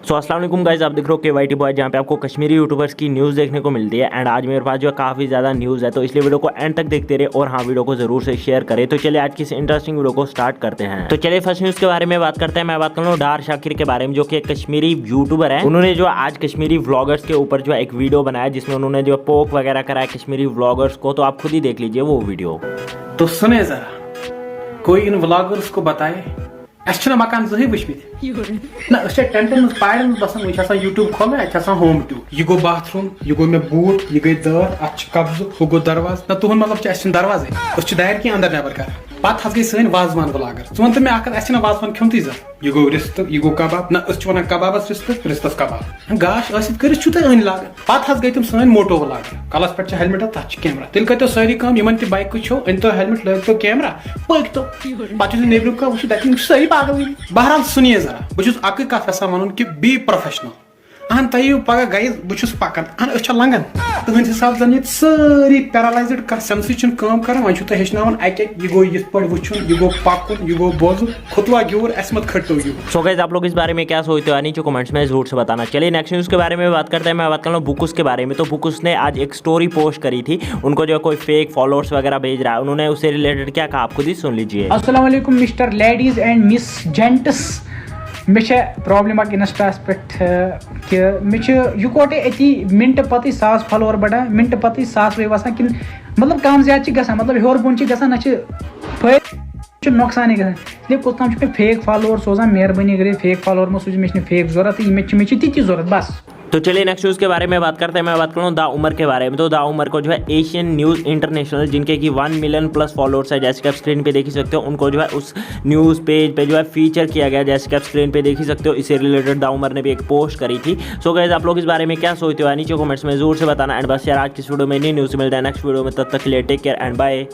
सो अस्सलाम वालेकुम गाइस, आप देख रहे हो के वाई टी बॉय, जहाँ पे आपको कश्मीरी यूट्यूबर्स की न्यूज़ देखने को मिलती है। एंड आज मेरे पास जो है काफ़ी ज़्यादा न्यूज़ है, तो इसलिए वीडियो को एंड तक देखते रहे और हाँ, वीडियो को जरूर से शेयर करें। तो चलिए आज की इस इंटरेस्टिंग वीडियो को स्टार्ट करते हैं। तो चलिए फर्स्ट न्यूज़ के बारे में बात करते हैं। मैं बात कर रहा हूँ डार शाकिर के बारे में, जो कि एक कश्मीरी यूट्यूबर है। उन्होंने जो आज कश्मीरी व्लॉगर्स के ऊपर जो है एक वीडियो बनाया, जिसमें उन्होंने जो पोक वगैरह कराया कश्मीरी व्लॉगर्स को। तो आप खुद ही देख लीजिए वो वीडियो। तो सुने जरा, कोई इन व्लॉगर्स को बताए अच्छे मकान जही वुचमित ना टेंटन में पायन बसान वो यूट्यूब खोला होम ट्यूब यह गो बाथरूम यह गो मे बूट यह गई दर अत कब्ज हु गो दरवाज ना तुहन मतलब दरवाजे दायर की अंदर नबर कर पत गई सन वाजवान व्लॉगर वन तो मे वाजवान खुन तीजा यह गो रिस्त यह गो कबाब ना वन कबाबस रिस्त रिस्तस कबाब गाश कर अन लाग पत गई तुम सन मोटो व्लॉगर कलस पे हेलमेट तथ कैमरा तेल करो सारी कम इन तह बाइक छो अन तो हेलमेट लग तो कैमरा पक तो पे नेबरम कह वो सारी पागल। बहरहाल सुनिए जरा बहुत अक कथ वन कि बी प्रोफेशनल अहन तयु पगह गई बहुत पकान अहन लंगन तुहद हिसाब जन ये सारी पैरालाइज्ड कर सेंसी काम कर वो हेचनान अक यह गो ये वुचन यह गो पकुन यह गो बोजुन खुतवा ग्यूर अस मत खटो ग्यूर। सो गाइस, आप लोग इस बारे में क्या सोचते हो नीचे कमेंट्स में जरूर से बताना। चलिए नेक्स्ट न्यूज़ के बारे में बात करते हैं। मैं बात कर रहा हूँ बुकुस के बारे में। तो बुकुस ने आज एक स्टोरी पोस्ट करी थी, उनको जो कोई फेक फॉलोअर्स वगैरह भेज रहा है, उन्होंने उससे रिलेटेड क्या कहा आप खुद ही सुन लीजिए। अस्सलाम वालेकुम mister ladies and miss gents, may problem Insta पे कि मे युकोटे अति मिनट पत 1000 फॉलोअर बढ़ा मिनट पत 1000 वे वसान कि मतलब कम ज्यादा ग मतलब हर बोन ग ना नुकसान ग इसलिए कोताम फेक फॉलोअर सोजान मेहरबानी कर फेक फॉलोअर मे सूझ मे फेक जरूरत मे ती जरूरत बस। तो चलिए नेक्स्ट न्यूज़ के बारे में बात करते हैं। मैं बात कर रहा हूँ दा उमर के बारे में। तो दा उमर को जो है एशियन न्यूज़ इंटरनेशनल, जिनके कि 1 मिलियन प्लस फॉलोअर्स है, जैसे कि आप स्क्रीन पे देख ही सकते हो, उनको जो है उस न्यूज़ पेज पे जो है फीचर किया गया, जैसे कि आप स्क्रीन पे देख ही सकते हो। इससे रिलेटेड दा उमर ने भी एक पोस्ट करी थी। सो गाइस, आप लोग इस बारे में क्या सोचते हो नीचे कमेंट्स में जरूर से बताना। एंड बस यार आज की वीडियो में नई न्यूज़ मिलता है नेक्स्ट वीडियो में, तब तक के लिए टेक केयर एंड बाय।